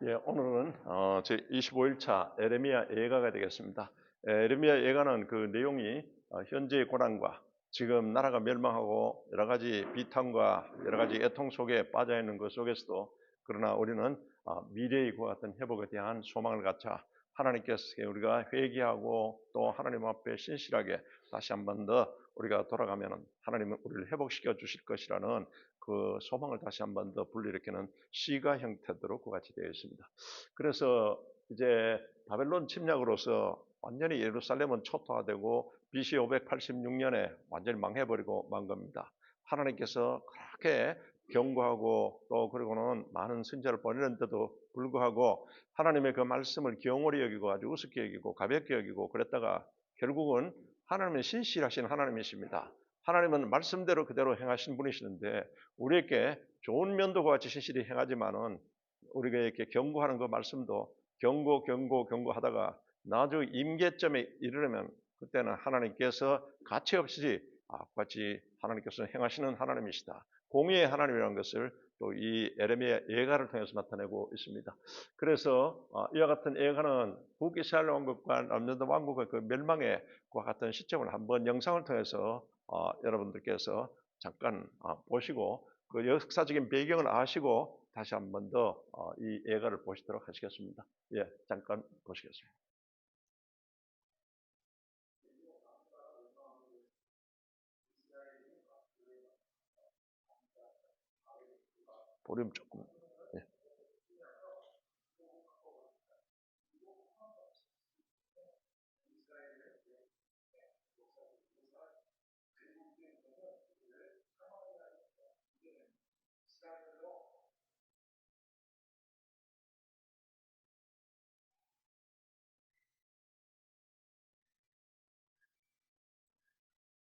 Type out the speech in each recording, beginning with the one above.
예, 오늘은 제 25일차 에레미야 예가가 되겠습니다. 에레미야 예가는 그 내용이 현재의 고난과 지금 나라가 멸망하고 여러 가지 비탄과 여러 가지 애통 속에 빠져 있는 것 속에서도 그러나 우리는 미래의 그와 같은 회복에 대한 소망을 갖자 하나님께서 우리가 회개하고 또 하나님 앞에 신실하게 다시 한 번 더 우리가 돌아가면 하나님은 우리를 회복시켜 주실 것이라는 그 소망을 다시 한 번 더 불러일으키는 시가 형태대로 그와 같이 되어 있습니다. 그래서 이제 바벨론 침략으로서 완전히 예루살렘은 초토화되고 BC 586년에 완전히 망해버리고 만 겁니다. 하나님께서 그렇게 경고하고 또 그리고는 많은 선지자를 보내는데도 불구하고 하나님의 그 말씀을 경홀히 여기고 아주 우습게 여기고 가볍게 여기고 그랬다가 결국은 하나님은 신실하신 하나님이십니다. 하나님은 말씀대로 그대로 행하신 분이시는데 우리에게 좋은 면도와 같이 신실히 행하지만은 우리가 이렇게 경고하는 그 말씀도 경고하다가 나중 임계점에 이르려면 그때는 하나님께서 가치 없이 같이 하나님께서 행하시는 하나님이시다. 공의의 하나님이라는 것을 또 이 에레미야 예가를 통해서 나타내고 있습니다. 그래서 이와 같은 예가는 북이스라엘 왕국과 남유다 왕국의 그 멸망의 그와 같은 시점을 한번 영상을 통해서 여러분들께서 잠깐 보시고 그 역사적인 배경을 아시고 다시 한 번 더 이 예가를 보시도록 하시겠습니다. 예, 잠깐 보시겠습니다. 볼륨 조금. 예.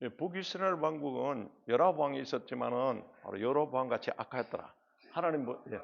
예, 북이스라엘 왕국은 열아홉 왕이 있었지만은 바로 여로보암 같이 악하였더라. 하나님 뭐 예.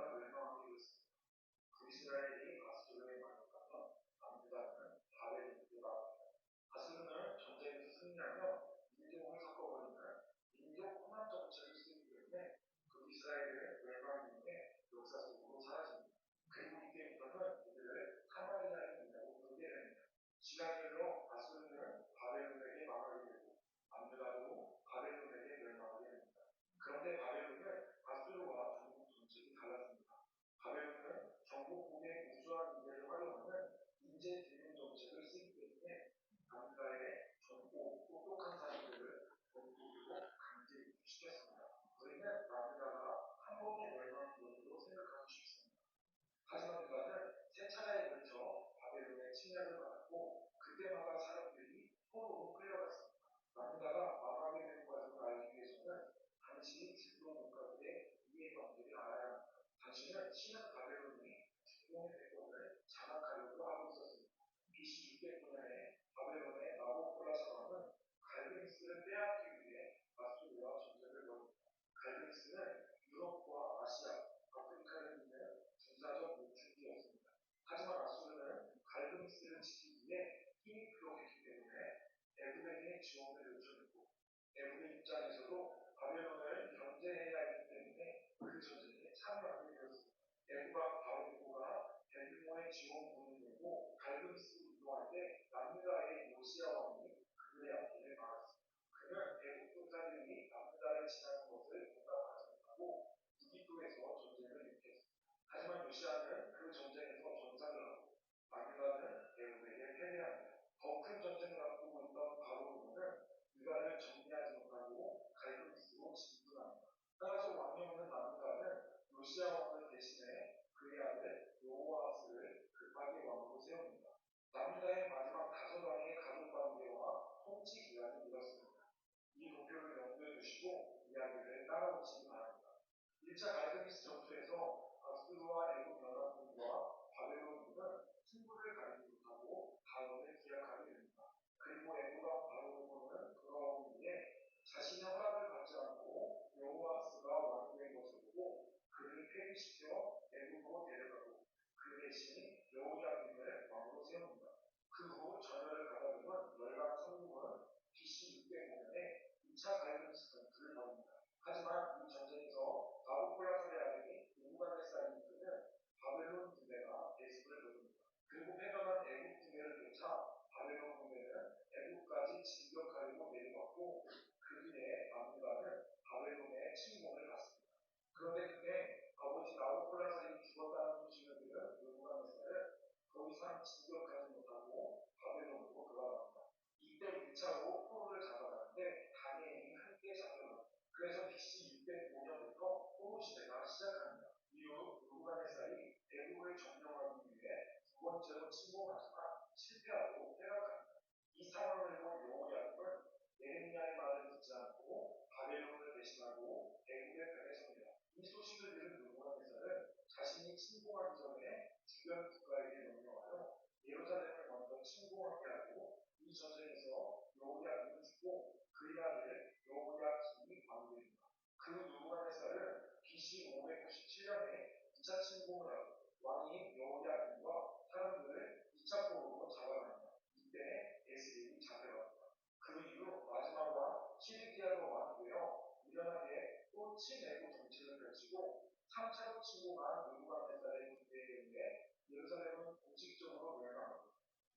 치내고 정치를 펼치고 3차로 침공한 누부갓네살의 군대에 의해 예루살렘은 공식적으로 멸망합니다.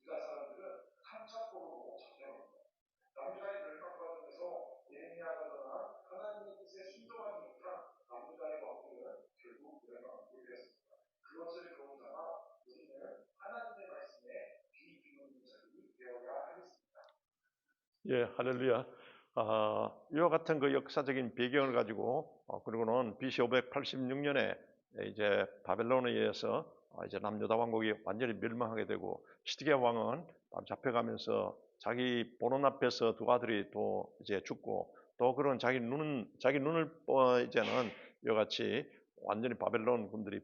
유다 사람들은 3차 포로로 잡혀갑니다. 남유다의 멸망 과정에서 예레미야가 전한 하나님의 뜻에 순종하지 못한 남유다의 왕들은 결국 멸망하게 되었습니다. 그것을 경험하나 우리는 하나님의 말씀에 귀 기울이는 자들이 되어야 하겠습니다. 예, 할렐루야. 이와 같은 그 역사적인 배경을 가지고 그리고는 BC 586년에 이제 바벨론에 의해서 이제 남유다 왕국이 완전히 멸망하게 되고 시드기야 왕은 잡혀가면서 자기 보는 앞에서 두 아들이 또 이제 죽고 또 그런 자기 눈을 이제는 이와 같이 완전히 바벨론 군들이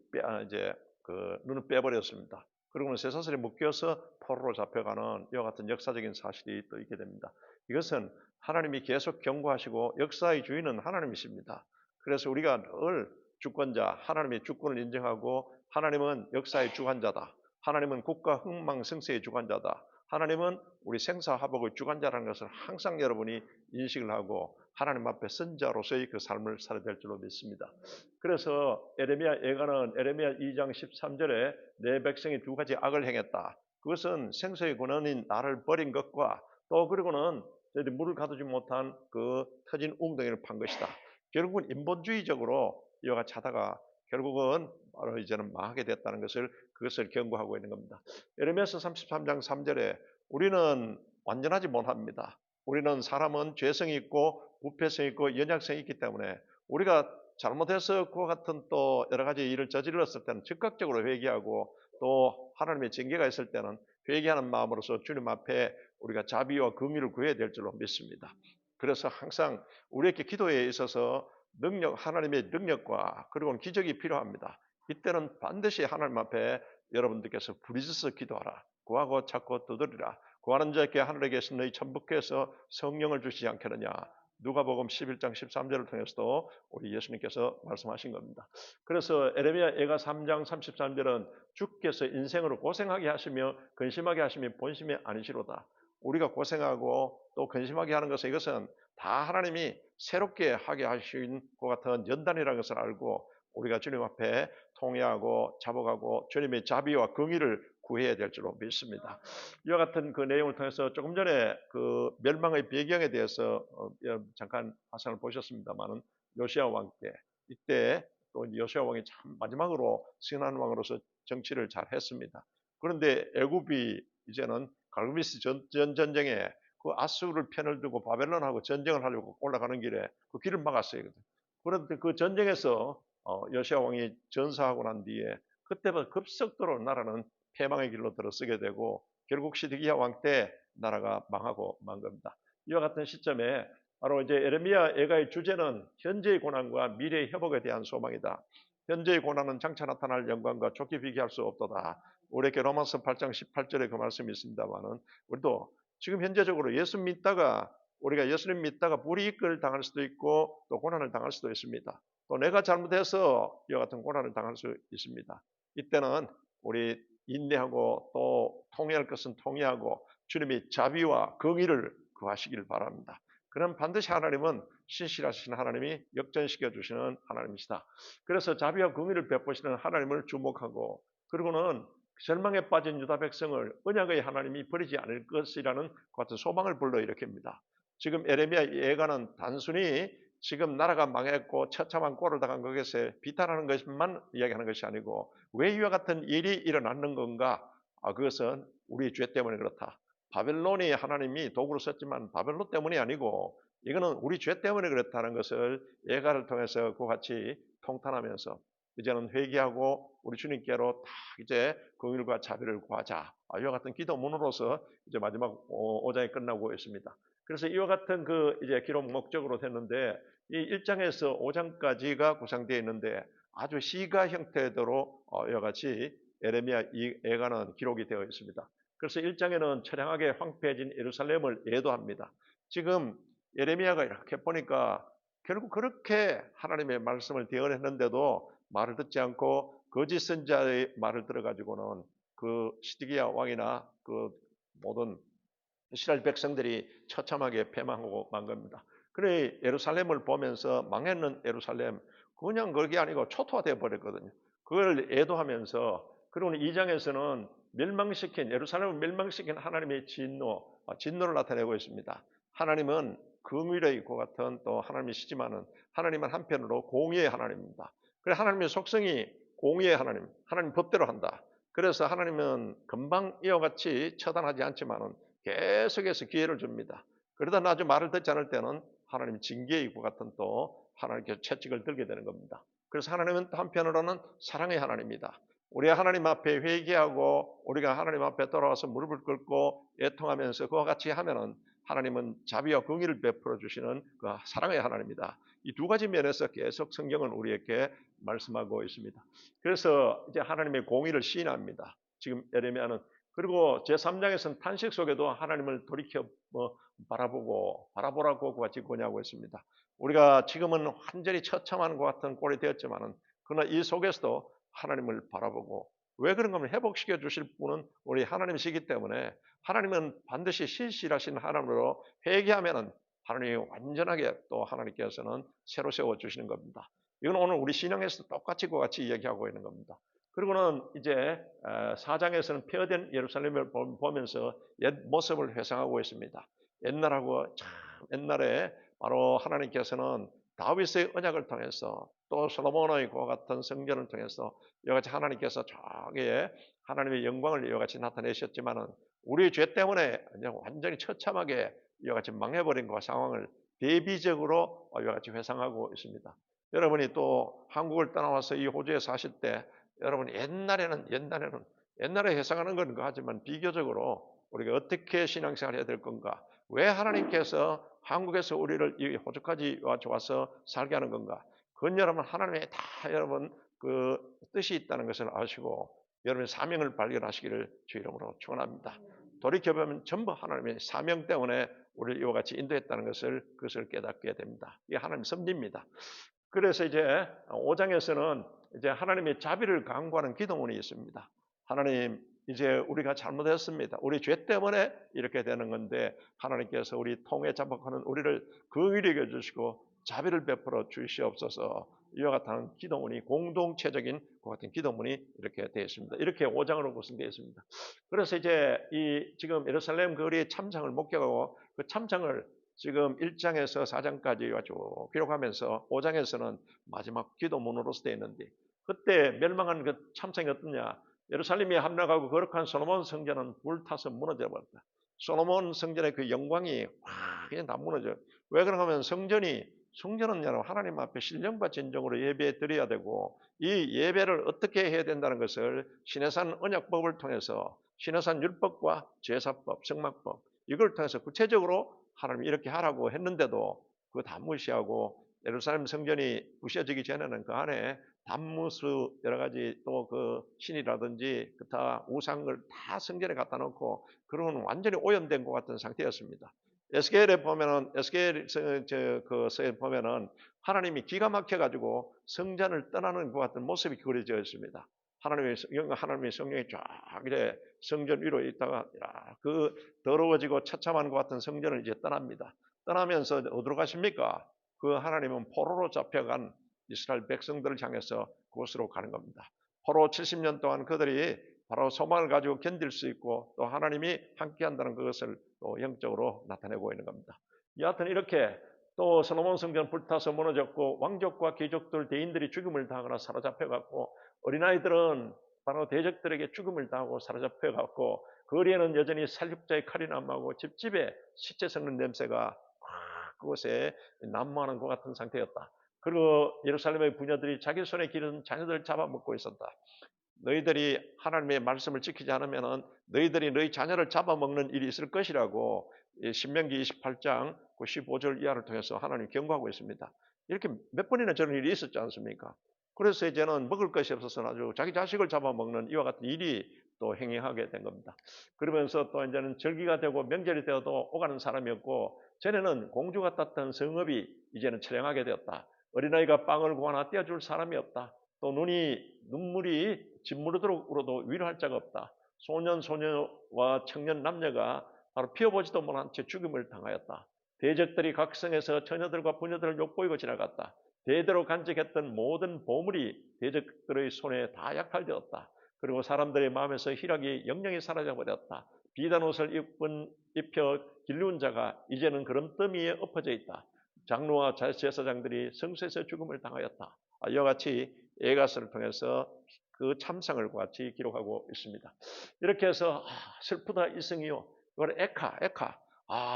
이제 그 눈을 빼버렸습니다. 그리고는 쇠사슬에 묶여서 포로로 잡혀가는 이와 같은 역사적인 사실이 또 있게 됩니다. 이것은 하나님이 계속 경고하시고 역사의 주인은 하나님이십니다. 그래서 우리가 늘 주권자, 하나님의 주권을 인정하고 하나님은 역사의 주관자다. 하나님은 국가 흥망성쇠의 주관자다. 하나님은 우리 생사화복의 주관자라는 것을 항상 여러분이 인식을 하고 하나님 앞에 선자로서의 그 삶을 살아야 될 줄로 믿습니다. 그래서 에레미야 예가는 에레미야 2장 13절에 내 백성이 두 가지 악을 행했다. 그것은 생사의 권한인 나를 버린 것과 또 그리고는 저희들이 물을 가두지 못한 그 터진 웅덩이를 판 것이다. 결국은 인본주의적으로 이와 같이 하다가 결국은 바로 이제는 망하게 됐다는 것을 그것을 경고하고 있는 겁니다. 예레미야서 33장 3절에 우리는 완전하지 못합니다. 우리는 사람은 죄성이 있고 부패성이 있고 연약성이 있기 때문에 우리가 잘못해서 그와 같은 또 여러 가지 일을 저질렀을 때는 즉각적으로 회개하고 또 하나님의 징계가 있을 때는 회개하는 마음으로서 주님 앞에 우리가 자비와 긍휼을 구해야 될 줄로 믿습니다. 그래서 항상 우리에게 기도에 있어서 하나님의 능력과 그리고 기적이 필요합니다. 이때는 반드시 하나님 앞에 여러분들께서 부르짖어서 기도하라. 구하고 찾고 두드리라. 구하는 자에게 하늘에 계신 너희 천부께서 성령을 주시지 않겠느냐. 누가복음 11장 13절을 통해서도 우리 예수님께서 말씀하신 겁니다. 그래서 에레미야 예가 3장 33절은 주께서 인생으로 고생하게 하시며 근심하게 하시며 본심이 아니시로다. 우리가 고생하고 또 근심하게 하는 것은 이것은 다 하나님이 새롭게 하게 하신 것 같은 연단이라는 것을 알고 우리가 주님 앞에 통회하고 자복하고 주님의 자비와 긍의를 구해야 될 줄로 믿습니다. 이와 같은 그 내용을 통해서 조금 전에 그 멸망의 배경에 대해서 잠깐 화상을 보셨습니다만은 요시야 왕 때 이때 또 요시야 왕이 참 마지막으로 선한 왕으로서 정치를 잘 했습니다. 그런데 애굽이 이제는 갈그미스 전쟁에 그 아수르 편을 두고 바벨론하고 전쟁을 하려고 올라가는 길에 그 길을 막았어요. 그런데 그 전쟁에서 요시야 왕이 전사하고 난 뒤에 그때부터 급속도로 나라는 패망의 길로 들어서게 되고 결국 시드기야 왕 때 나라가 망하고 만 겁니다. 이와 같은 시점에 바로 이제 에레미야 예가의 주제는 현재의 고난과 미래의 회복에 대한 소망이다. 현재의 고난은 장차 나타날 영광과 좋게 비교할 수 없도다. 우리에게 로마서 8장 18절에 그 말씀이 있습니다만은 우리도 지금 현재적으로 예수 믿다가 우리가 예수님 믿다가 불이익을 당할 수도 있고 또 고난을 당할 수도 있습니다. 또 내가 잘못해서 이와 같은 고난을 당할 수 있습니다. 이때는 우리 인내하고 또 통회할 것은 통회하고 주님이 자비와 긍의를 구하시기를 바랍니다. 그럼 반드시 하나님은 신실하신 하나님이 역전시켜 주시는 하나님이시다. 그래서 자비와 긍의를 베푸시는 하나님을 주목하고 그리고는 절망에 빠진 유다 백성을 언약의 하나님이 버리지 않을 것이라는 그 같은 소망을 불러일으킵니다. 지금 에레미야 예가는 단순히 지금 나라가 망했고 처참한 꼴을 당한 것에 비탄하는 것만 이야기하는 것이 아니고 왜 이와 같은 일이 일어났는 건가? 그것은 우리 죄 때문에 그렇다. 바벨론이 하나님이 도구로 썼지만 바벨론 때문이 아니고 이거는 우리 죄 때문에 그렇다는 것을 예가를 통해서 그와 같이 통탄하면서 이제는 회개하고 우리 주님께로 다 이제 긍휼과 자비를 구하자. 이와 같은 기도문으로서 이제 마지막 5장이 끝나고 있습니다. 그래서 이와 같은 그 이제 기록 목적으로 됐는데 이 1장에서 5장까지가 구성되어 있는데 아주 시가 형태대로 이와 같이 에레미야 예가는 기록이 되어 있습니다. 그래서 1장에는 처량하게 황폐해진 예루살렘을 예도합니다. 지금 예레미야가 이렇게 보니까 결국 그렇게 하나님의 말씀을 대언했는데도 말을 듣지 않고 거짓 선자의 말을 들어가지고는 그 시드기야 왕이나 그 모든 이스라엘 백성들이 처참하게 패망하고 만 겁니다. 그래 예루살렘을 보면서 망했는 예루살렘 그냥 그게 아니고 초토화되어 버렸거든요. 그걸 애도하면서 그리고 2장에서는 멸망시킨 예루살렘을 멸망시킨 하나님의 진노를 나타내고 있습니다. 하나님은 긍휼의 있고 같은 또 하나님이시지만은 하나님은 한편으로 공의의 하나님입니다. 그래 하나님의 속성이 공의의 하나님, 하나님 법대로 한다. 그래서 하나님은 금방 이와 같이 처단하지 않지만은 계속해서 기회를 줍니다. 그러다 아주 말을 듣지 않을 때는 하나님 징계의 있고 같은 또 하나님께 채찍을 들게 되는 겁니다. 그래서 하나님은 또 한편으로는 사랑의 하나님입니다. 우리가 하나님 앞에 회개하고 우리가 하나님 앞에 돌아와서 무릎을 꿇고 애통하면서 그와 같이 하면은 하나님은 자비와 긍휼을 베풀어 주시는 그 사랑의 하나님입니다. 이 두 가지 면에서 계속 성경은 우리에게 말씀하고 있습니다. 그래서 이제 하나님의 공의를 시인합니다. 지금 예레미야는 그리고 제3장에서는 탄식 속에도 하나님을 돌이켜 바라보라고 같이 권유하고 있습니다. 우리가 지금은 완전히 처참한 것 같은 꼴이 되었지만은 그러나 이 속에서도 하나님을 바라보고 왜 그런가 하면 회복시켜 주실 분은 우리 하나님이시기 때문에 하나님은 반드시 신실하신 하나님으로 회개하면은 하나님이 완전하게 또 하나님께서는 새로 세워 주시는 겁니다. 이건 오늘 우리 신앙에서 똑같이 그와 같이 이야기하고 있는 겁니다. 그리고는 이제 4장에서는 폐허된 예루살렘을 보면서 옛 모습을 회상하고 있습니다. 옛날하고 참 옛날에 바로 하나님께서는 다윗의 언약을 통해서 또 솔로몬의 그와 같은 성전을 통해서 이와 같이 하나님께서 저기에 하나님의 영광을 이와 같이 나타내셨지만은 우리의 죄 때문에 완전히 처참하게 이와 같이 망해버린 그 상황을 대비적으로 이와 같이 회상하고 있습니다. 여러분이 또 한국을 떠나와서 이 호주에 사실 때 여러분 옛날에 회상하는 건 하지만 비교적으로 우리가 어떻게 신앙생활 해야 될 건가? 왜 하나님께서 한국에서 우리를 이 호주까지 와서 살게 하는 건가? 그건 여러분 하나님의 다 여러분 그 뜻이 있다는 것을 아시고 여러분의 사명을 발견하시기를 주 이름으로 축원합니다. 돌이켜보면 전부 하나님의 사명 때문에 우리를 이와 같이 인도했다는 그것을 깨닫게 됩니다. 이게 하나님의 섭리입니다. 그래서 이제 5장에서는 이제 하나님의 자비를 강구하는 기도문이 있습니다. 하나님, 이제 우리가 잘못했습니다. 우리 죄 때문에 이렇게 되는 건데 하나님께서 우리 통에 자복하는 우리를 긍휼히 여겨주시고 자비를 베풀어 주시옵소서. 이와 같은 기도문이 공동체적인 그 같은 기도문이 이렇게 되어 있습니다. 이렇게 5장으로 구성되어 있습니다. 그래서 이제 이 지금 예루살렘 거리의 참상을 목격하고 그 참상을 지금 1장에서 4장까지 쭉 기록하면서 5장에서는 마지막 기도문으로서 되어 있는데 그때 멸망한 그 참상이 어떠냐? 예루살렘이 함락하고 거룩한 솔로몬 성전은 불타서 무너져 버렸다. 솔로몬 성전의 그 영광이 그냥 다 무너져. 왜 그런가 하면 성전은 여러분 하나님 앞에 신령과 진정으로 예배 드려야 되고 이 예배를 어떻게 해야 된다는 것을 시내산 언약법을 통해서 시내산 율법과 제사법, 성막법 이걸 통해서 구체적으로 하나님이 이렇게 하라고 했는데도 그거 다 무시하고 예루살렘 성전이 부셔지기 전에는 그 안에 단무수 여러 가지 또 그 신이라든지 기타 우상을 다 성전에 갖다 놓고 그러면 완전히 오염된 것 같은 상태였습니다. 에스겔에 보면은 에스겔서에 보면은 하나님이 기가 막혀 가지고 성전을 떠나는 것 같은 모습이 그려져 있습니다. 하나님의 성령이 쫙 이래 성전 위로 있다가 그 더러워지고 처참한 것 같은 성전을 이제 떠납니다. 떠나면서 어디로 가십니까? 그 하나님은 포로로 잡혀간 이스라엘 백성들을 향해서 그곳으로 가는 겁니다. 포로 70년 동안 그들이 바로 소망을 가지고 견딜 수 있고 또 하나님이 함께한다는 그것을 또 영적으로 나타내고 있는 겁니다. 여하튼 이렇게 또 솔로몬 성전 불타서 무너졌고 왕족과 귀족들 대인들이 죽음을 당하거나 사로잡혀갔고 어린아이들은 바로 대적들에게 죽음을 당하고 사로잡혀갔고 거리에는 여전히 살육자의 칼이 남아하고 집집에 시체 썩는 냄새가 그곳에 난무하는 것 같은 상태였다. 그리고 예루살렘의 부녀들이 자기 손에 기른 자녀들을 잡아먹고 있었다. 너희들이 하나님의 말씀을 지키지 않으면 너희들이 너희 자녀를 잡아먹는 일이 있을 것이라고 신명기 28장 15절 이하를 통해서 하나님 경고하고 있습니다. 이렇게 몇 번이나 저런 일이 있었지 않습니까? 그래서 이제는 먹을 것이 없어서 아주 자기 자식을 잡아먹는 이와 같은 일이 또 행해하게 된 겁니다. 그러면서 또 이제는 절기가 되고 명절이 되어도 오가는 사람이 없고 전에는 공주 같았던 성읍이 이제는 처량하게 되었다. 어린아이가 빵을 구하나 떼어줄 사람이 없다. 또 눈물이 짓무르도록 울어도 위로할 자가 없다. 소년와 청년 남녀가 바로 피어보지도 못한 채 죽임을 당하였다. 대적들이 각성해서 처녀들과 부녀들을 욕보이고 지나갔다. 대대로 간직했던 모든 보물이 대적들의 손에 다 약탈되었다. 그리고 사람들의 마음에서 희락이 영영이 사라져버렸다. 비단 옷을 입혀 길리운 자가 이제는 그름더미에 엎어져 있다. 장로와 제사장들이 성소에서 죽음을 당하였다. 이와 같이 에가스를 통해서 그 참상을 같이 기록하고 있습니다. 이렇게 해서 슬프다 이성이요. 이걸 에카.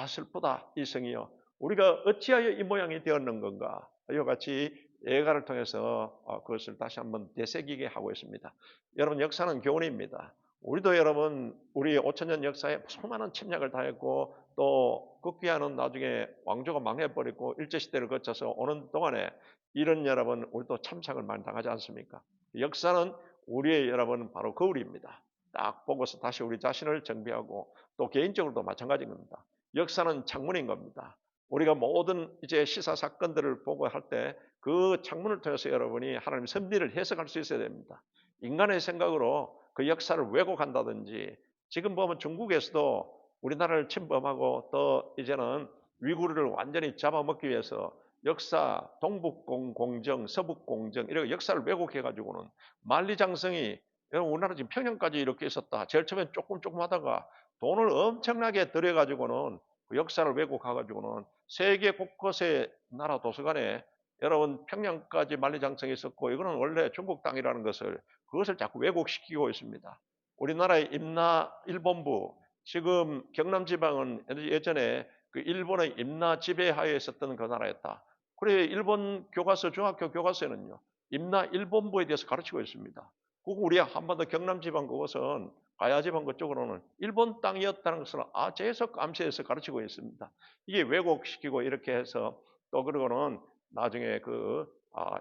슬프다 이성이요. 우리가 어찌하여 이 모양이 되었는 건가. 이와 같이 에가를 통해서 그것을 다시 한번 되새기게 하고 있습니다. 여러분 역사는 교훈입니다. 우리도 여러분 우리 5천년 역사에 수많은 침략을 당했고 또 극기야는 나중에 왕조가 망해버리고 일제시대를 거쳐서 오는 동안에 이런 여러분 우리도 참상을 많이 당하지 않습니까? 역사는 우리의 여러분 바로 거울입니다. 딱 보고서 다시 우리 자신을 정비하고 또 개인적으로도 마찬가지입니다. 역사는 창문인 겁니다. 우리가 모든 이제 시사 사건들을 보고 할 때 그 창문을 통해서 여러분이 하나님의 섭리를 해석할 수 있어야 됩니다. 인간의 생각으로 그 역사를 왜곡한다든지 지금 보면 중국에서도 우리나라를 침범하고 또 이제는 위구르를 완전히 잡아먹기 위해서 역사 동북공정, 서북공정 이렇게 역사를 왜곡해가지고는 만리장성이 우리나라 지금 평양까지 이렇게 있었다. 제일 처음엔 조금 하다가 돈을 엄청나게 들여가지고는 그 역사를 왜곡해가지고는 세계 곳곳의 나라 도서관에 여러분 평양까지 만리장성이 있었고 이거는 원래 중국 땅이라는 그것을 자꾸 왜곡시키고 있습니다. 우리나라의 임나 일본부 지금 경남지방은 예전에 그 일본의 임나 지배하에 있었던 그 나라였다. 그래 일본 교과서 중학교 교과서에는요 임나 일본부에 대해서 가르치고 있습니다. 그리고 우리 한반도 경남지방 그것은 가야지방 그쪽으로는 일본 땅이었다는 것을 재해석 암시해서 가르치고 있습니다. 이게 왜곡시키고 이렇게 해서 또 그러고는 나중에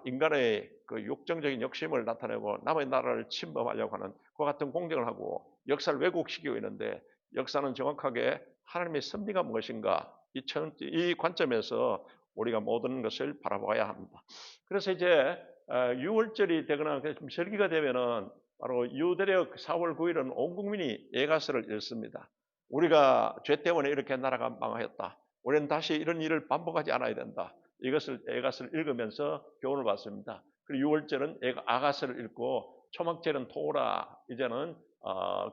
인간의 그 육정적인 욕심을 나타내고 남의 나라를 침범하려고 하는 그와 같은 공격을 하고 역사를 왜곡시키고 있는데 역사는 정확하게 하나님의 섭리가 무엇인가 이 관점에서 우리가 모든 것을 바라봐야 합니다. 그래서 이제 6월절이 되거나 절기가 되면은 바로 유대력 4월 9일은 온 국민이 예가서를 읽습니다. 우리가 죄 때문에 이렇게 나라가 망하였다. 우리는 다시 이런 일을 반복하지 않아야 된다. 이것을 예가서를 읽으면서 교훈을 받습니다. 그리고 6월절은 아가서를 읽고 초막절은 토라 이제는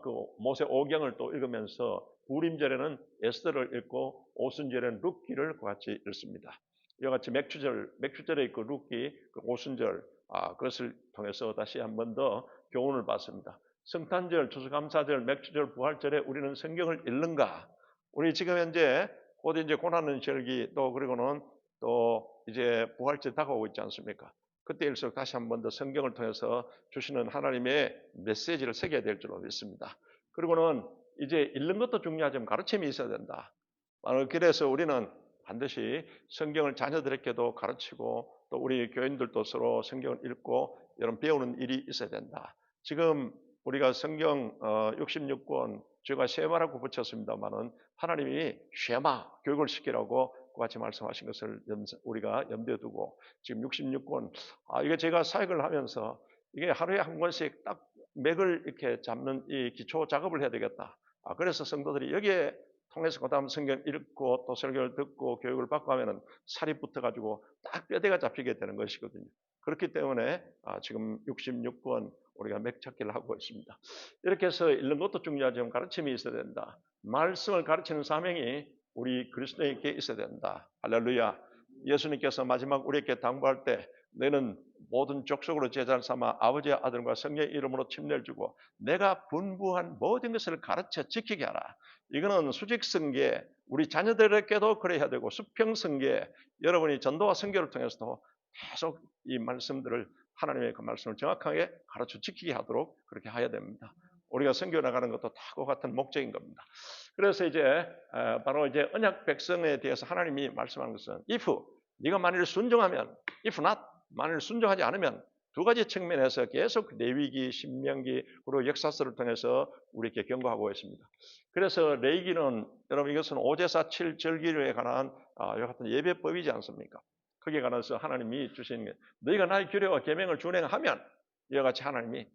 그 모세 오경을 또 읽으면서 부림절에는 에스더를 읽고 오순절에는 룻기를 같이 읽습니다. 이와 같이 맥추절에 있고 룻기, 오순절 그것을 통해서 다시 한 번 더 교훈을 받습니다. 성탄절, 추수감사절, 맥추절, 부활절에 우리는 성경을 읽는가? 우리 지금 현재 곧 이제 고난의 절기 또 그리고는 또 이제 부활절 다가오고 있지 않습니까? 그때일수록 다시 한 번 더 성경을 통해서 주시는 하나님의 메시지를 새겨야 될 줄로 믿습니다. 그리고는 이제 읽는 것도 중요하지만 가르침이 있어야 된다. 그래서 우리는 반드시 성경을 자녀들에게도 가르치고 또 우리 교인들도 서로 성경을 읽고 여러분 배우는 일이 있어야 된다. 지금 우리가 성경 66권 제가 쉐마라고 붙였습니다만은 하나님이 쉐마 교육을 시키라고 같이 말씀하신 것을 우리가 염두에 두고 지금 66권 이게 제가 사역을 하면서 이게 하루에 한 권씩 딱 맥을 이렇게 잡는 이 기초 작업을 해야 되겠다. 그래서 성도들이 여기에 통해서 그다음 성경 읽고 또 설교를 듣고 교육을 받고 하면은 살이 붙어가지고 딱 뼈대가 잡히게 되는 것이거든요. 그렇기 때문에 지금 66권 우리가 맥찾기를 하고 있습니다. 이렇게 해서 읽는 것도 중요하지만 가르침이 있어야 된다. 말씀을 가르치는 사명이 우리 그리스도인께 있어야 된다. 할렐루야. 예수님께서 마지막 우리에게 당부할 때 너는 모든 족속으로 제자를 삼아 아버지의 아들과 성령의 이름으로 침례를 주고 내가 분부한 모든 것을 가르쳐 지키게 하라. 이거는 수직성계 우리 자녀들에게도 그래야 되고 수평성계 여러분이 전도와 선교를 통해서도 계속 이 말씀들을 하나님의 그 말씀을 정확하게 가르쳐 지키게 하도록 그렇게 해야 됩니다. 우리가 선교 나가는 것도 다 그와 같은 목적인 겁니다. 그래서 이제 바로 이제 언약 백성에 대해서 하나님이 말씀하는 것은 if 네가 만일 순종하면 if not 만일 순종하지 않으면 두 가지 측면에서 계속 레위기, 신명기 그리고 역사서를 통해서 우리에게 경고하고 있습니다. 그래서 레위기는 여러분 이것은 오제사 7절기에 관한 이와 같은 예배법이지 않습니까? 거기에 관해서 하나님이 주신 게 너희가 나의 규례와 계명을 준행하면 이와 같이 하나님이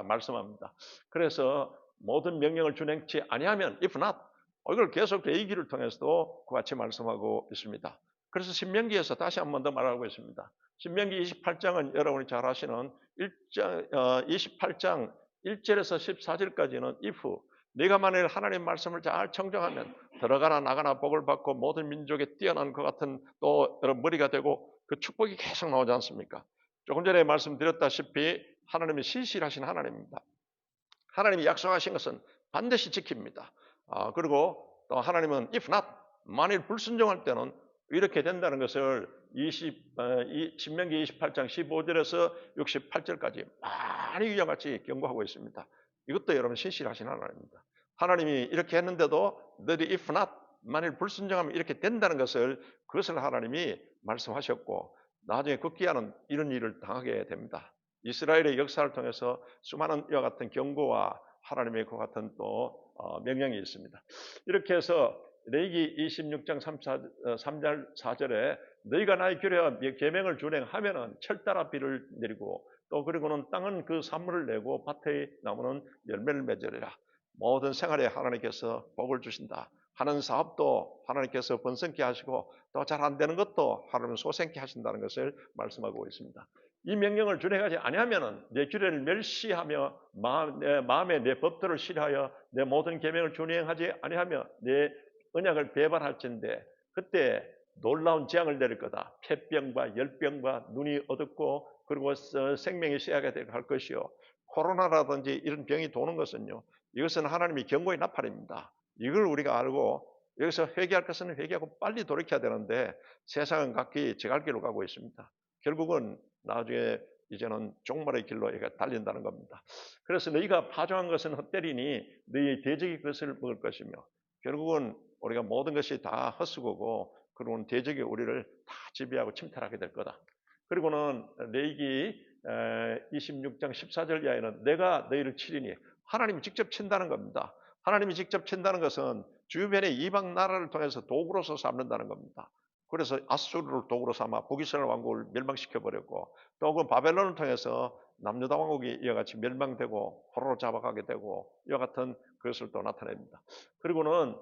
말씀합니다. 그래서 모든 명령을 준행치 아니하면 if not 이걸 계속 레위기를 통해서도 그와 같이 말씀하고 있습니다. 그래서 신명기에서 다시 한 번 더 말하고 있습니다. 신명기 28장은 여러분이 잘 아시는 28장 1절에서 14절까지는 if 네가 만일 하나님 말씀을 잘 청정하면 들어가나 나가나 복을 받고 모든 민족에 뛰어난 것 같은 또 여러분 머리가 되고 그 축복이 계속 나오지 않습니까? 조금 전에 말씀드렸다시피 하나님이 신실하신 하나님입니다. 하나님이 약속하신 것은 반드시 지킵니다. 그리고 또 하나님은 if not, 만일 불순종할 때는 이렇게 된다는 것을 신명기 28장 15절에서 68절까지 많이 위험같이 경고하고 있습니다. 이것도 여러분 신실하신 하나님입니다. 하나님이 이렇게 했는데도 너희 if not, 만일 불순종하면 이렇게 된다는 것을 그것을 하나님이 말씀하셨고 나중에 급기야는 이런 일을 당하게 됩니다. 이스라엘의 역사를 통해서 수많은 이와 같은 경고와 하나님의 그 같은 또 명령이 있습니다. 이렇게 해서 레위기 26장 3절 4절에 너희가 나의 계명을 준행하면은 철따라 비를 내리고 또 그리고는 땅은 그 산물을 내고 밭의 나무는 열매를 맺으리라. 모든 생활에 하나님께서 복을 주신다. 하는 사업도 하나님께서 번성케 하시고 또 잘 안 되는 것도 하나님은 소생케 하신다는 것을 말씀하고 있습니다. 이 명령을 준행하지 아니하면은 내 규례를 멸시하며 내 마음에 내 법도를 싫어하여 내 모든 계명을 준행하지 아니하며 내 언약을 배반할진대 그때 놀라운 재앙을 내릴 거다. 폐병과 열병과 눈이 어둡고 그리고 생명이 쇠하게 될 것이요. 코로나라든지 이런 병이 도는 것은요. 이것은 하나님이 경고의 나팔입니다. 이걸 우리가 알고 여기서 회개할 것은 회개하고 빨리 돌이켜야 되는데 세상은 각기 제갈 길로 가고 있습니다. 결국은 나중에 이제는 종말의 길로 달린다는 겁니다. 그래서 너희가 파종한 것은 헛되리니 너희의 대적이 그것을 먹을 것이며 결국은 우리가 모든 것이 다 헛수고고 그리고는 대적이 우리를 다 지배하고 침탈하게 될 거다. 그리고는 레위기 26장 14절 이하에는 내가 너희를 치리니 하나님이 직접 친다는 겁니다. 하나님이 직접 친다는 것은 주변의 이방 나라를 통해서 도구로서 삼는다는 겁니다. 그래서 아수르를 도구로 삼아 북이스라엘 왕국을 멸망시켜버렸고 또 그 바벨론을 통해서 남유다 왕국이 이와 같이 멸망되고 포로로 잡아가게 되고 이와 같은 것을 또 나타냅니다. 그리고는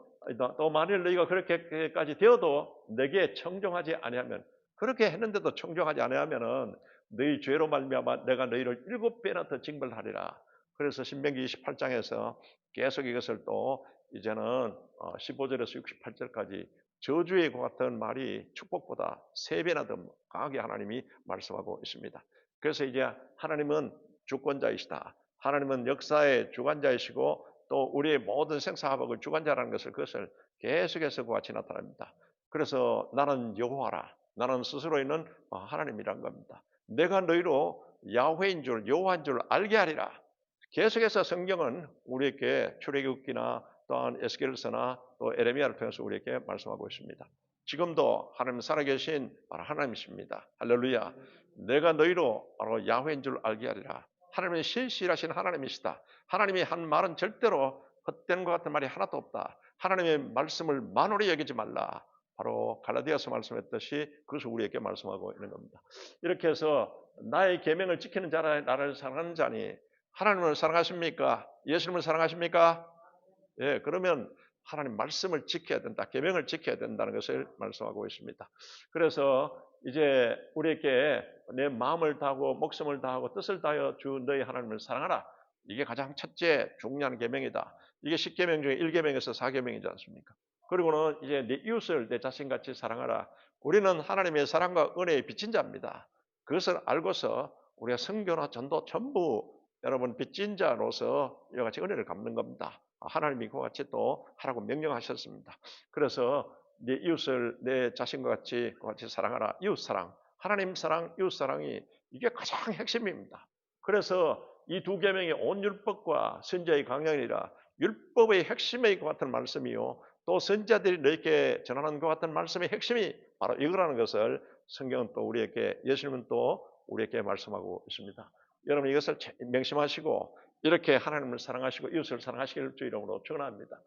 또 만일 너희가 그렇게까지 되어도 내게 청종하지 아니하면 그렇게 했는데도 청종하지 아니하면은 너희 죄로 말미암아 내가 너희를 7배나 더 징벌하리라. 그래서 신명기 28장에서 계속 이것을 또 이제는 15절에서 68절까지 저주의 같은 말이 축복보다 3배나 더 강하게 하나님이 말씀하고 있습니다. 그래서 이제 하나님은 주권자이시다. 하나님은 역사의 주관자이시고 또 우리의 모든 생사화복을 주관자라는 그것을 계속해서 그와 같이 나타납니다. 그래서 나는 여호와라. 나는 스스로 있는 하나님이란 겁니다. 내가 너희로 야훼인 줄 여호와인 줄 알게 하리라. 계속해서 성경은 우리에게 출애굽기나 또한 에스겔서나 또 에레미야를 통해서 우리에게 말씀하고 있습니다. 지금도 하나님 살아계신 바로 하나님이십니다. 할렐루야. 내가 너희로 바로 야훼인 줄 알게 하리라. 하나님은 신실하신 하나님이시다. 하나님이 한 말은 절대로 헛된 것 같은 말이 하나도 없다. 하나님의 말씀을 만홀히 여기지 말라. 바로 갈라디아서 말씀했듯이 그것을 우리에게 말씀하고 있는 겁니다. 이렇게 해서 나의 계명을 지키는 자라 나를 사랑하는 자니 하나님을 사랑하십니까? 예수님을 사랑하십니까? 예, 그러면 하나님 말씀을 지켜야 된다. 계명을 지켜야 된다는 것을 말씀하고 있습니다. 그래서 이제 우리에게 내 마음을 다하고 목숨을 다하고 뜻을 다하여 주 너희 하나님을 사랑하라. 이게 가장 첫째 중요한 계명이다. 이게 10계명 중에 1계명에서 4계명이지 않습니까? 그리고는 이제 내 이웃을 내 자신같이 사랑하라. 우리는 하나님의 사랑과 은혜의 빚진 자입니다. 그것을 알고서 우리가 선교나 전도 전부 여러분 빚진 자로서 이와 같이 은혜를 갚는 겁니다. 하나님이 그와 같이 또 하라고 명령하셨습니다. 그래서 내 이웃을 내 자신과 같이 사랑하라. 이웃사랑, 하나님 사랑, 이웃사랑이 이게 가장 핵심입니다. 그래서 이 두 계명이 온 율법과 선지자의 강령이라 율법의 핵심의 것 같은 말씀이요. 또 선지자들이 너희에게 전하는 것 같은 말씀의 핵심이 바로 이거라는 것을 성경은 또 우리에게 예수님은 또 우리에게 말씀하고 있습니다. 여러분 이것을 명심하시고 이렇게 하나님을 사랑하시고 이웃을 사랑하시길 주 이름으로 축원합니다.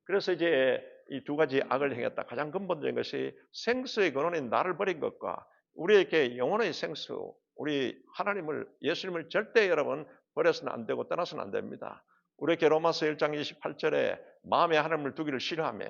그래서 이제 이 두 가지 악을 행했다. 가장 근본적인 것이 생수의 근원인 나를 버린 것과 우리에게 영혼의 생수, 우리 하나님을 예수님을 절대 여러분 버려서는 안 되고 떠나서는 안 됩니다. 우리에게 로마서 1장 28절에 마음에 하나님을 두기를 싫어하며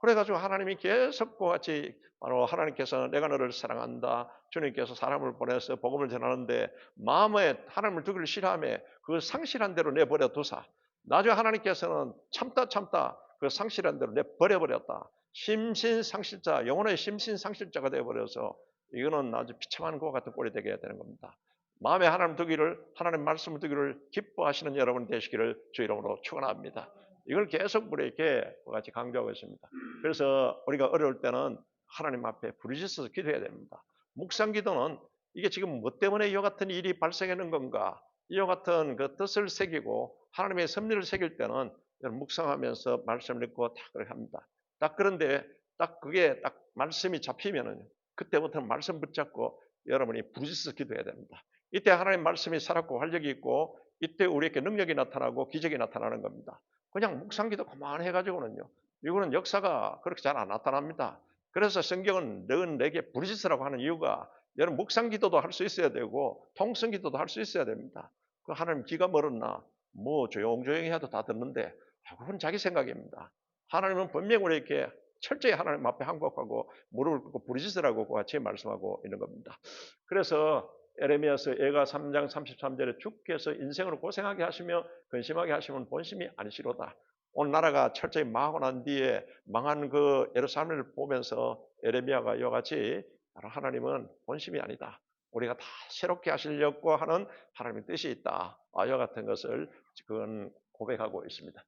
그래가지고 하나님이 계속 그와 같이 바로 하나님께서 내가 너를 사랑한다. 주님께서 사람을 보내서 복음을 전하는데 마음에 하나님을 두기를 싫어하며 그 상실한 대로 내버려 두사. 나중에 하나님께서는 참다 그 상실한 대로 내버려버렸다. 심신상실자, 영혼의 심신상실자가 되어버려서 이거는 아주 비참한 것과 같은 꼴이 되게 되는 겁니다. 마음에 하나님 두기를, 하나님 말씀을 두기를 기뻐하시는 여러분 되시기를 주 이름으로 축원합니다. 이걸 계속 우리에게 같이 강조하고 있습니다. 그래서 우리가 어려울 때는 하나님 앞에 부르짖어서 기도해야 됩니다. 묵상 기도는 이게 지금 뭐 때문에 이와 같은 일이 발생하는 건가? 이와 같은 그 뜻을 새기고 하나님의 섭리를 새길 때는 묵상하면서 말씀을 읽고 딱 그렇게 합니다. 딱 그런데 딱 그게 딱 말씀이 잡히면은 그때부터는 말씀 붙잡고 여러분이 부르짖어서 기도해야 됩니다. 이때 하나님 말씀이 살았고 활력이 있고 이때 우리에게 능력이 나타나고 기적이 나타나는 겁니다. 그냥 묵상기도 그만해가지고는요. 이거는 역사가 그렇게 잘 안 나타납니다. 그래서 성경은 너는 내게 부르짖으라고 하는 이유가 여러분 묵상기도도 할 수 있어야 되고 통성기도도 할 수 있어야 됩니다. 그 하나님 귀가 멀었나 뭐 조용조용히 해도 다 듣는데 그건 자기 생각입니다. 하나님은 분명히 우리에게 철저히 하나님 앞에 항복하고 무릎을 꿇고 부르짖으라고 같이 말씀하고 있는 겁니다. 그래서 에레미야서 예가 3장 33절에 주께서 인생으로 고생하게 하시며 근심하게 하시면 본심이 아니시로다. 오늘 나라가 철저히 망하고 난 뒤에 망한 그 예루살렘을 보면서 에레미야가 이와 같이 하나님은 본심이 아니다. 우리가 다 새롭게 하시려고 하는 하나님의 뜻이 있다. 이와 같은 것을 지금 고백하고 있습니다.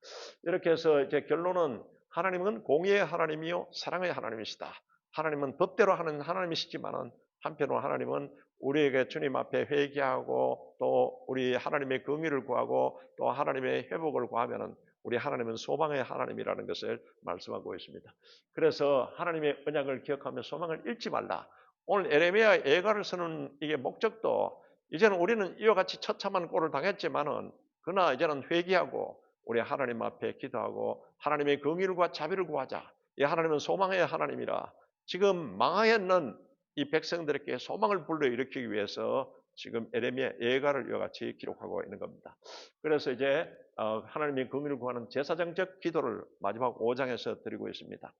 이렇게 해서 이제 결론은 하나님은 공의의 하나님이요 사랑의 하나님이시다. 하나님은 법대로 하는 하나님이시지만은 한편으로 하나님은 우리에게 주님 앞에 회개하고 또 우리 하나님의 긍휼을 구하고 또 하나님의 회복을 구하면은 우리 하나님은 소망의 하나님이라는 것을 말씀하고 있습니다. 그래서 하나님의 언약을 기억하며 소망을 잃지 말라. 오늘 에레미야 예가를 쓰는 이게 목적도 이제는 우리는 이와 같이 처참한 꼴을 당했지만은 그러나 이제는 회개하고 우리 하나님 앞에 기도하고 하나님의 긍휼과 자비를 구하자. 이 하나님은 소망의 하나님이라 지금 망하여 있는 이 백성들에게 소망을 불러일으키기 위해서 지금 에레미야 예가를 이와 같이 기록하고 있는 겁니다. 그래서 이제 하나님의 긍휼을 구하는 제사장적 기도를 마지막 5장에서 드리고 있습니다.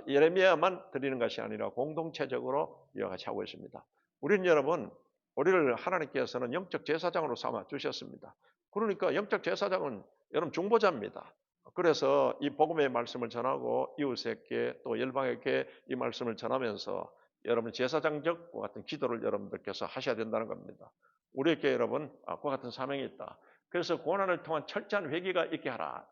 예레미야만 드리는 것이 아니라 공동체적으로 이와 같이 하고 있습니다. 우리는 여러분, 우리를 하나님께서는 영적 제사장으로 삼아 주셨습니다. 그러니까 영적 제사장은 여러분 중보자입니다. 그래서 이 복음의 말씀을 전하고 이웃에게 또 열방에게 이 말씀을 전하면서 여러분 제사장적 같은 기도를 여러분들께서 하셔야 된다는 겁니다. 우리에게 여러분 그와 같은 사명이 있다. 그래서 고난을 통한 철저한 회개가 있게 하라.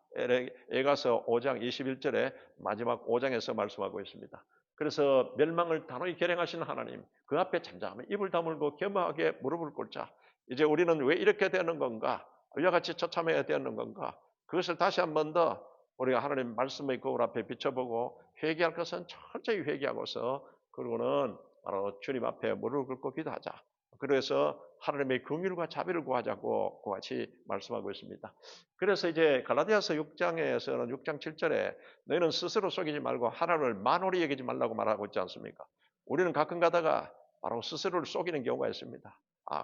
에가서 5장 21절에 마지막 5장에서 말씀하고 있습니다. 그래서 멸망을 단호히 결행하시는 하나님 그 앞에 잠잠히 입을 다물고 겸허하게 무릎을 꿇자. 이제 우리는 왜 이렇게 되는 건가? 이와 같이 처참해야 되는 건가? 그것을 다시 한 번 더 우리가 하나님 말씀의 거울 앞에 비춰보고 회개할 것은 철저히 회개하고서 그리고는 바로 주님 앞에 무릎을 꿇고 기도하자. 그래서 하나님의 긍휼과 자비를 구하자고 같이 말씀하고 있습니다. 그래서 이제 갈라디아서 6장에서는 6장 7절에 너희는 스스로 속이지 말고 하나님을 만홀히 여기지 말라고 말하고 있지 않습니까? 우리는 가끔 가다가 바로 스스로를 속이는 경우가 있습니다.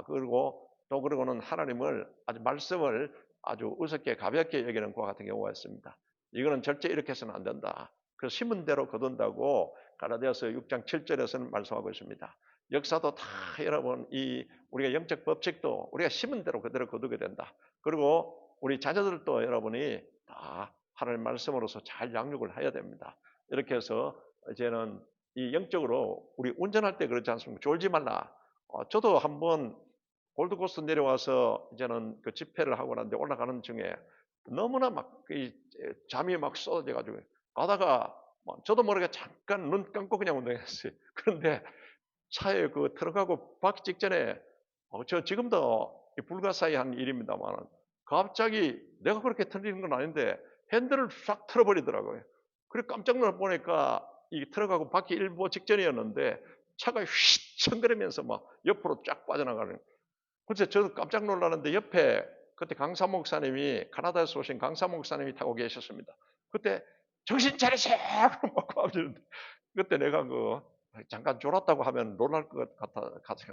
그리고 또 그러고는 하나님을 아주 말씀을 아주 우습게 가볍게 여기는 것과 같은 경우가 있습니다. 이거는 절대 이렇게 해서는 안 된다. 그 심은 대로 거둔다고 갈라디아서 6장 7절에서는 말씀하고 있습니다. 역사도 다 여러분 우리가 영적 법칙도 우리가 심은 대로 그대로 거두게 된다. 그리고 우리 자녀들도 여러분이 다 하나님 말씀으로서 잘 양육을 해야 됩니다. 이렇게 해서 이제는 이 영적으로 우리 운전할 때 그렇지 않습니까? 졸지 말라. 저도 한번 골드코스트 내려와서 이제는 그 집회를 하고 났는데 올라가는 중에 너무나 막 잠이 막 쏟아져가지고 가다가 저도 모르게 잠깐 눈 감고 그냥 운동했어요. 그런데 차에 들어가고 받기 직전에 저 지금도 불가사의한 일입니다만 갑자기 내가 그렇게 틀리는 건 아닌데 핸들을 싹 틀어버리더라고요. 그래 깜짝 놀라 보니까 이 들어가고 받기 일보 직전이었는데 차가 휘청거리면서 막 옆으로 쫙 빠져나가는. 그래서 저도 깜짝 놀랐는데 옆에 그때 강사 목사님이 캐나다에서 오신 강사 목사님이 타고 계셨습니다. 그때 정신 차리세요! 막 하시는데 그때 내가 잠깐 졸았다고 하면 놀랄 것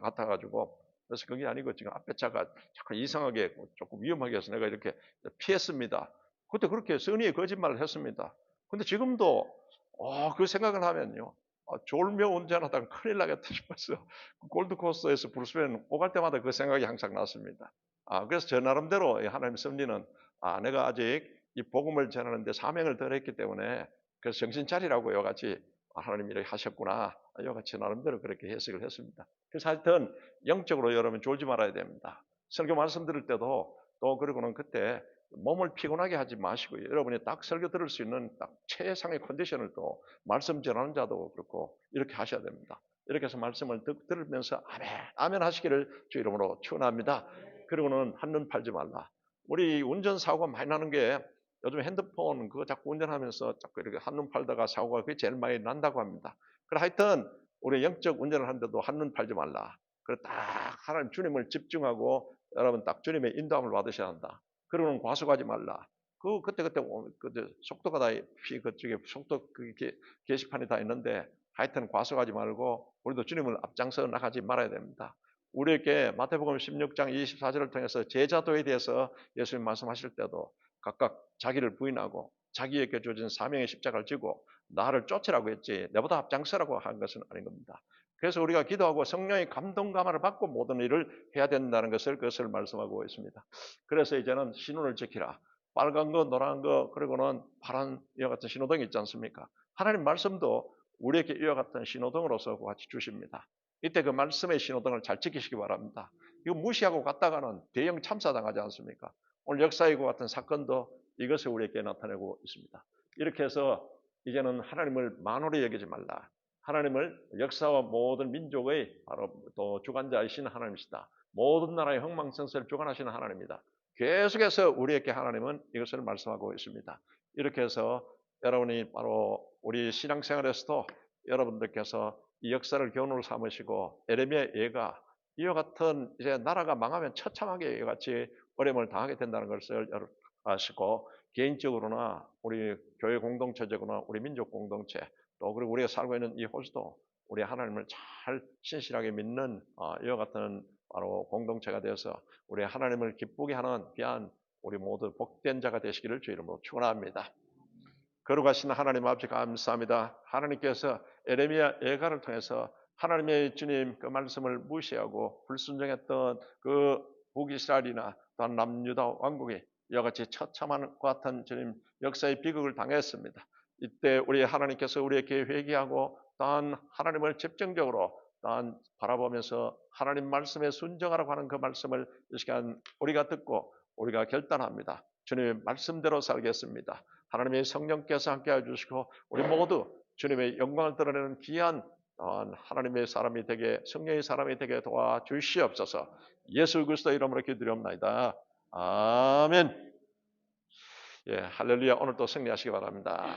같아가지고 그래서 그게 아니고 지금 앞에 차가 자꾸 이상하게 조금 위험하게 해서 내가 이렇게 피했습니다. 그때 그렇게 선의의 거짓말을 했습니다. 근데 지금도 그 생각을 하면요. 졸며 운전하다가 큰일 나겠다 싶어서 골드코스터에서 브루스웨인 오갈 때마다 그 생각이 항상 났습니다. 그래서 저 나름대로 하나님 섭리는 내가 아직 이 복음을 전하는데 사명을 덜 했기 때문에 그래서 정신 차리라고 이같이 하나님이 이렇게 하셨구나. 이같이 나름대로 그렇게 해석을 했습니다. 그래서 하여튼 영적으로 여러분 졸지 말아야 됩니다. 설교 말씀 들을 때도 또 그러고는 그때 몸을 피곤하게 하지 마시고 여러분이 딱 설교 들을 수 있는 딱 최상의 컨디션을 또 말씀 전하는 자도 그렇고 이렇게 하셔야 됩니다. 이렇게 해서 말씀을 들으면서 아멘, 아멘 하시기를 주 이름으로 축원합니다. 그리고는 한눈 팔지 말라. 우리 운전사고가 많이 나는 게 요즘 핸드폰 그거 자꾸 운전하면서 자꾸 이렇게 한눈 팔다가 사고가 그게 제일 많이 난다고 합니다. 그래 하여튼 우리 영적 운전을 하는데도 한눈 팔지 말라. 그래 딱 하나님 주님을 집중하고 여러분 딱 주님의 인도함을 받으셔야 한다. 그러고는 과속하지 말라. 그때 속도가 다 그쪽에 속도 게시판이 다 있는데 하여튼 과속하지 말고 우리도 주님을 앞장서 나가지 말아야 됩니다. 우리에게 마태복음 16장 24절을 통해서 제자도에 대해서 예수님 말씀하실 때도 각각 자기를 부인하고 자기에게 주어진 사명의 십자가를 지고 나를 쫓으라고 했지 내보다 앞장서라고 한 것은 아닌 겁니다. 그래서 우리가 기도하고 성령의 감동 감화를 받고 모든 일을 해야 된다는 그것을 말씀하고 있습니다. 그래서 이제는 신호를 지키라. 빨간 거, 노란 거, 그리고는 파란 이와 같은 신호등이 있지 않습니까? 하나님 말씀도 우리에게 이와 같은 신호등으로서 같이 주십니다. 이때 그 말씀의 신호등을 잘 지키시기 바랍니다. 이거 무시하고 갔다가는 대형 참사 당하지 않습니까? 오늘 역사이고 같은 사건도 이것을 우리에게 나타내고 있습니다. 이렇게 해서 이제는 하나님을 만홀히 여기지 말라. 하나님을 역사와 모든 민족의 바로 또 주관자이신 하나님이시다. 모든 나라의 흥망성쇠를 주관하시는 하나님이다. 계속해서 우리에게 하나님은 이것을 말씀하고 있습니다. 이렇게 해서 여러분이 바로 우리 신앙생활에서도 여러분들께서 이 역사를 교훈으로 삼으시고 에레미야 예가 이와 같은 이제 나라가 망하면 처참하게 이같이 어려움을 당하게 된다는 것을 아시고 개인적으로나 우리 교회 공동체적으로나 우리 민족 공동체 또 그리고 우리가 살고 있는 이 호수도 우리 하나님을 잘 신실하게 믿는 이와 같은 바로 공동체가 되어서 우리 하나님을 기쁘게 하는 귀한 우리 모두 복된 자가 되시기를 주 이름으로 축원합니다. 거룩하신 하나님 아버지 감사합니다. 하나님께서 에레미야 예가를 통해서 하나님의 주님 그 말씀을 무시하고 불순종했던 그 북이스라엘이나 또한 남유다 왕국이 이와 같이 처참한 것 같은 주님 역사의 비극을 당했습니다. 이때 우리 하나님께서 우리에게 회개하고 또한 하나님을 집중적으로 또한 바라보면서 하나님 말씀에 순종하라고 하는 그 말씀을 이 시간 우리가 듣고 우리가 결단합니다. 주님의 말씀대로 살겠습니다. 하나님의 성령께서 함께 해주시고 우리 모두 주님의 영광을 드러내는 귀한 하나님의 사람이 되게 성령의 사람이 되게 도와주시옵소서. 예수 그리스도 이름으로 기도드리옵나이다. 아멘. 예, 할렐루야. 오늘도 승리하시기 바랍니다.